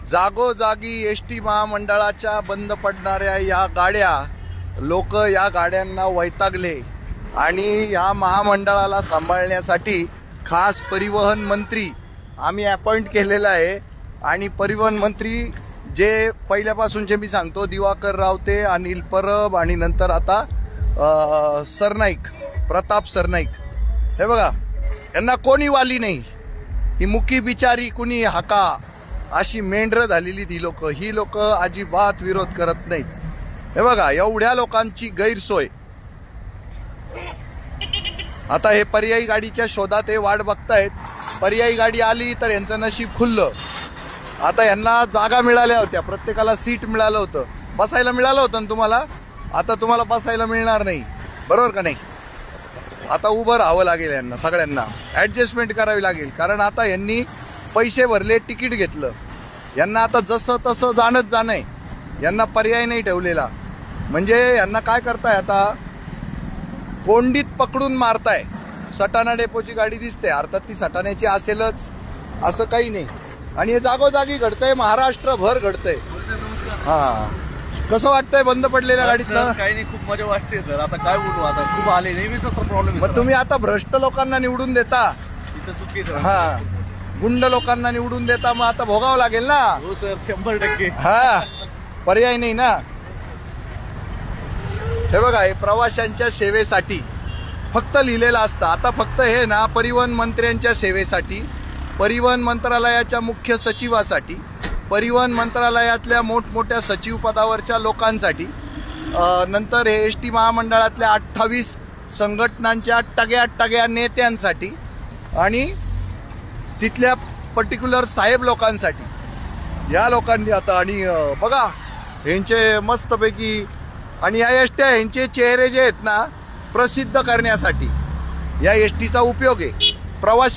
जागोजागी एसटी महामंडळाच्या बंद पडणाऱ्या या गाड्या, लोक या गाड्यांना वैतागले आणि या महामंडळाला सांभाळण्यासाठी खास परिवहन मंत्री आम्ही अपॉइंट केलेला आहे। आणि परिवहन मंत्री जे पहिल्यापासूनचे मी सांगतो, दिवाकर रावते, अनिल परब आणि नंतर आता सरनाईक, प्रताप सरनाईक, हे बघा यांना कोणी वाली नाही। ही मुकी बिचारी कुणी हाका अशी मेंढर झालेली ही लोक अजिबात विरोध करत नाहीत। हे बघा एवढ्या लोकांची गैरसोय। आता हे पर्यायी गाडीच्या शोधात हे वाट बघतायत। पर्यायी गाडी आली तर यांचं नशीब खुललं। आता यांना जागा मिळाल्या होत्या, प्रत्येकाला सीट मिळालं होतं, बसायला मिळालं होतं ना तुम्हाला। आता तुम्हाला बसायला मिळणार नाही, बरोबर का नाही? आता उभं राहावं लागेल यांना, सगळ्यांना ऍडजस्टमेंट करावी लागेल। कारण आता यांनी पैसे भरले, तिकीट घेतलं, यांना आता जसं तसं जाणंच आहे, यांना पर्याय नाही ठेवलेला। म्हणजे यांना काय करताय, आता कोंडीत पकडून मारताय। सटाणा डेपोची गाडी दिसते, अर्थात ती सटाण्याची असेलच असं काही नाही। आणि हे जागोजागी घडतंय, महाराष्ट्रभर घडतंय। हा, कसं वाटतंय बंद पडलेल्या गाडीतनं? काही नाही, खूप मजा वाटते सर। आता काय बोलू, आता खूप आले, नेहमीच प्रॉब्लेम। मग तुम्ही आता भ्रष्ट लोकांना निवडून देता, इथं चुकीचं। हा, गुंड लोकांना निवडून देता, मग आता भोगावं लागेल ना। हो सर, 100%। हा, पर्याय नाही ना। हे बघा, हे प्रवाशांच्या सेवेसाठी फक्त लिहिलेलं असतं। आता फक्त हे ना परिवहन मंत्र्यांच्या सेवेसाठी, परिवहन मंत्रालयाच्या मुख्य सचिवासाठी, परिवहन मंत्रालयातल्या मोठमोठ्या सचिव पदावरच्या लोकांसाठी, नंतर हे एसटी महामंडळातल्या 28 संघटनांच्या टग्या नेत्यांसाठी आणि तिथल्या पर्टिक्युलर साहेब लोकांसाठी, या लोकांनी आता। आणि बघा ह्यांचे मस्तपैकी, आणि या एसट्या ह्यांचे चेहरे जे आहेत ना प्रसिद्ध करण्यासाठी या एसटीचा उपयोग आहे। प्रवासी